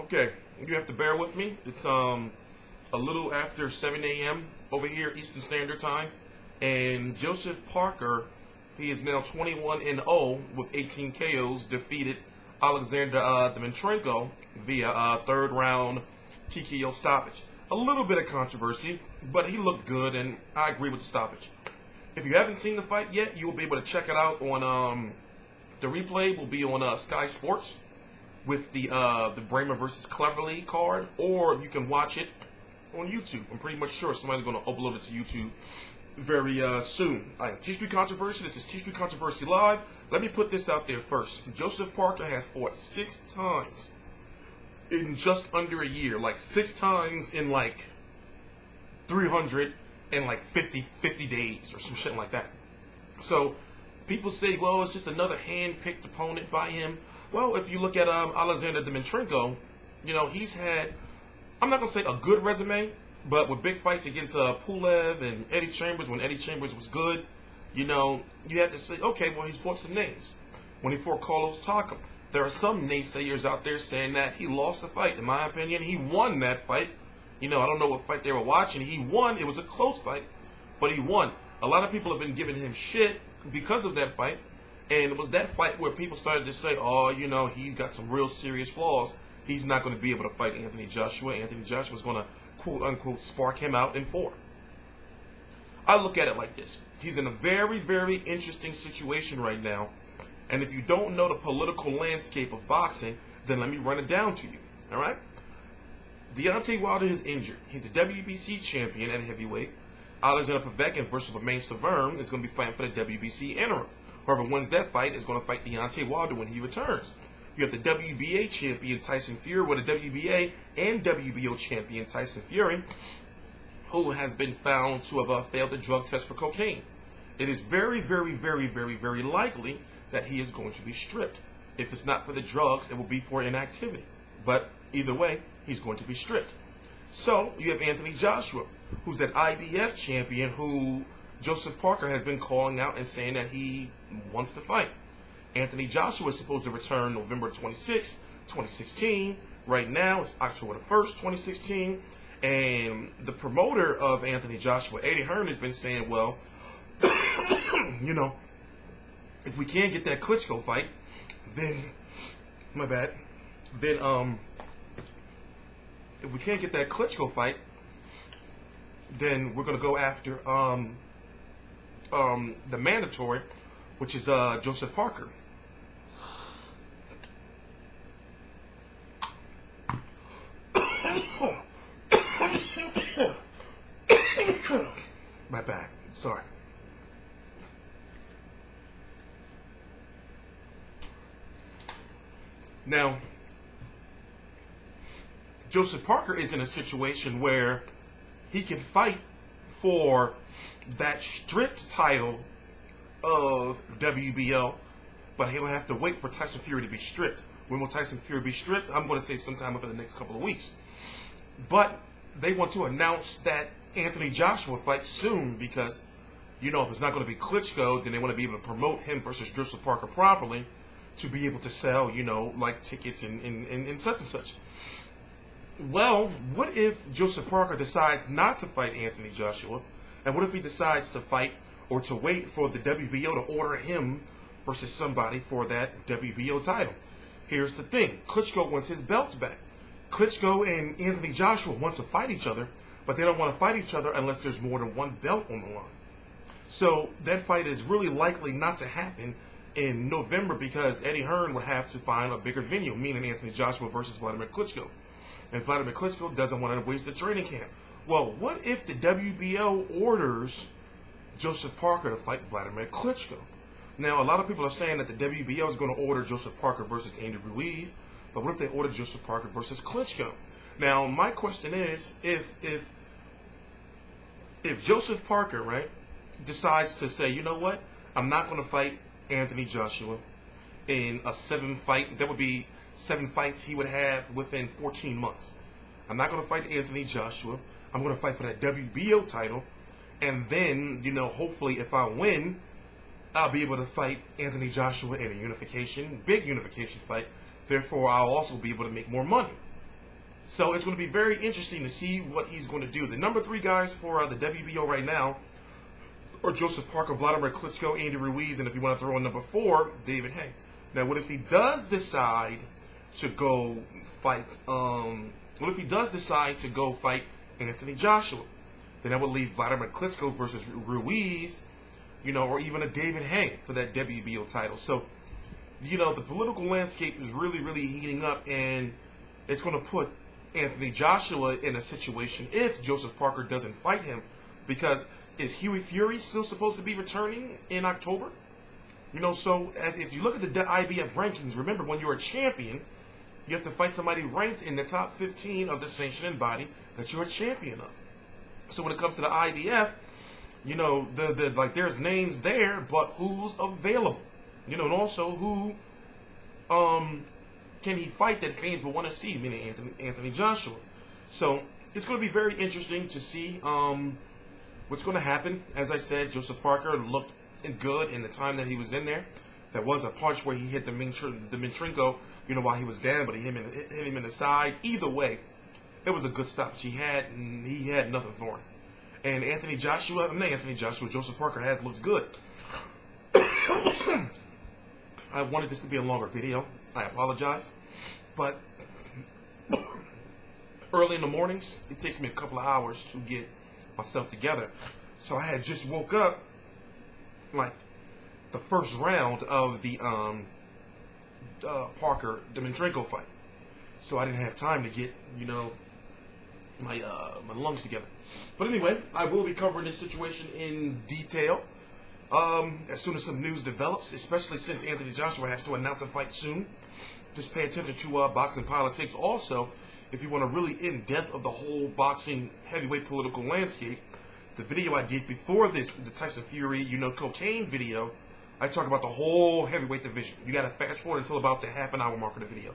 Okay, you have to bear with me. It's a little after 7 a.m. over here Eastern Standard Time, and Joseph Parker, he is now 21-0 with 18 KOs, defeated Alexander Dimitrenko via third round TKO stoppage. A little bit of controversy, but he looked good, and I agree with the stoppage. If you haven't seen the fight yet, you will be able to check it out on the replay. Will be on Sky Sports with the Bremer versus Cleverly card, or you can watch it on YouTube. I'm pretty much sure somebody's going to upload it to YouTube very soon. I am T-Street Controversy. This is T-Street Controversy Live. Let me put this out there first. Joseph Parker has fought 6 times in just under a year. Like 6 times in like 350 days or some shit like that. So people say, well, it's just another hand-picked opponent by him. Well, if you look at Alexander Dimitrenko, you know, he's had, I'm not going to say a good resume, but with big fights against Pulev and Eddie Chambers, when Eddie Chambers was good, you know, you have to say, okay, well, he's fought some names. When he fought Carlos Takam, there are some naysayers out there saying that he lost the fight. In my opinion, he won that fight. You know, I don't know what fight they were watching. He won. It was a close fight, but he won. A lot of people have been giving him shit because of that fight. And it was that fight where people started to say, oh, you know, he's got some real serious flaws. He's not going to be able to fight Anthony Joshua. Anthony Joshua's going to, quote unquote, spark him out in 4. I look at it like this. He's in a very, very interesting situation right now. And if you don't know the political landscape of boxing, then let me run it down to you. All right? Deontay Wilder is injured. He's a WBC champion at heavyweight. Alexander Povetkin versus Romain Stavern is going to be fighting for the WBC interim. Whoever wins that fight is going to fight Deontay Wilder when he returns. You have the WBA champion Tyson Fury with the WBA and WBO champion Tyson Fury, who has been found to have failed a drug test for cocaine. It is very, very, very, very, very likely that he is going to be stripped. If it's not for the drugs, it will be for inactivity. But either way, he's going to be stripped. So you have Anthony Joshua, who's an IBF champion who Joseph Parker has been calling out and saying that he wants to fight. Anthony Joshua is supposed to return November 26, 2016. Right now, it's October 1st, 2016. And the promoter of Anthony Joshua, Eddie Hearn, has been saying, well, you know, if we can't get that Klitschko fight, then, my bad, then, if we can't get that Klitschko fight, then we're going to go after, the mandatory, which is Joseph Parker. My bad. Sorry. Now, Joseph Parker is in a situation where he can fight for that strict title of WBO, but he'll have to wait for Tyson Fury to be stripped. When will Tyson Fury be stripped? I'm going to say sometime within the next couple of weeks. But they want to announce that Anthony Joshua fights soon because, you know, if it's not going to be Klitschko, then they want to be able to promote him versus Joseph Parker properly to be able to sell, you know, like tickets and such and such. Well, what if Joseph Parker decides not to fight Anthony Joshua? And what if he decides to fight or to wait for the WBO to order him versus somebody for that WBO title? Here's the thing. Klitschko wants his belts back. Klitschko and Anthony Joshua want to fight each other, but they don't want to fight each other unless there's more than one belt on the line. So that fight is really likely not to happen in November because Eddie Hearn would have to find a bigger venue, meaning Anthony Joshua versus Vladimir Klitschko. And Vladimir Klitschko doesn't want to waste the training camp. Well, what if the WBO orders Joseph Parker to fight Vladimir Klitschko? Now, a lot of people are saying that the WBO is going to order Joseph Parker versus Andy Ruiz, but what if they order Joseph Parker versus Klitschko? Now, my question is, if Joseph Parker, right, decides to say, you know what, I'm not going to fight Anthony Joshua in a 7-fight, that would be 7 fights he would have within 14 months. I'm not going to fight Anthony Joshua. I'm going to fight for that WBO title. And then, you know, hopefully if I win, I'll be able to fight Anthony Joshua in a unification, big unification fight. Therefore, I'll also be able to make more money. So it's going to be very interesting to see what he's going to do. The number 3 guys for the WBO right now are Joseph Parker, Vladimir Klitschko, Andy Ruiz, and if you want to throw in number 4, David Haye. Now, what if he does decide to go fight? What if he does decide to go fight Anthony Joshua? Then that would leave Vladimir Klitschko versus Ruiz, or even a David Haye for that WBO title. So, the political landscape is really, really heating up, and it's going to put Anthony Joshua in a situation if Joseph Parker doesn't fight him, because is Huey Fury still supposed to be returning in October? So if you look at the IBF rankings, remember when you're a champion, you have to fight somebody ranked in the top 15 of the sanctioning body that you're a champion of. So when it comes to the IBF, there's names there, but who's available? And also who can he fight that fans will want to see, meaning Anthony Joshua. So it's going to be very interesting to see what's going to happen. As I said, Joseph Parker looked good in the time that he was in there. There was a punch where he hit Dimitrenko, while he was down, but he hit him in the side. Either way, it was a good stop. He had nothing for him. And Joseph Parker looked good. I wanted this to be a longer video. I apologize. But early in the mornings, it takes me a couple of hours to get myself together. So I had just woke up, like, the first round of the Parker Dimitrenko fight. So I didn't have time to get, my lungs together. But anyway, I will be covering this situation in detail as soon as some news develops, especially since Anthony Joshua has to announce a fight soon. Just pay attention to boxing politics. Also, if you want a really in-depth of the whole boxing heavyweight political landscape, the video I did before this, the Tyson Fury, cocaine video, I talk about the whole heavyweight division. You got to fast forward until about the half-an-hour mark of the video.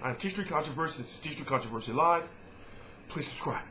I'm T Street Controversy. This is T Street Controversy Live. Please subscribe.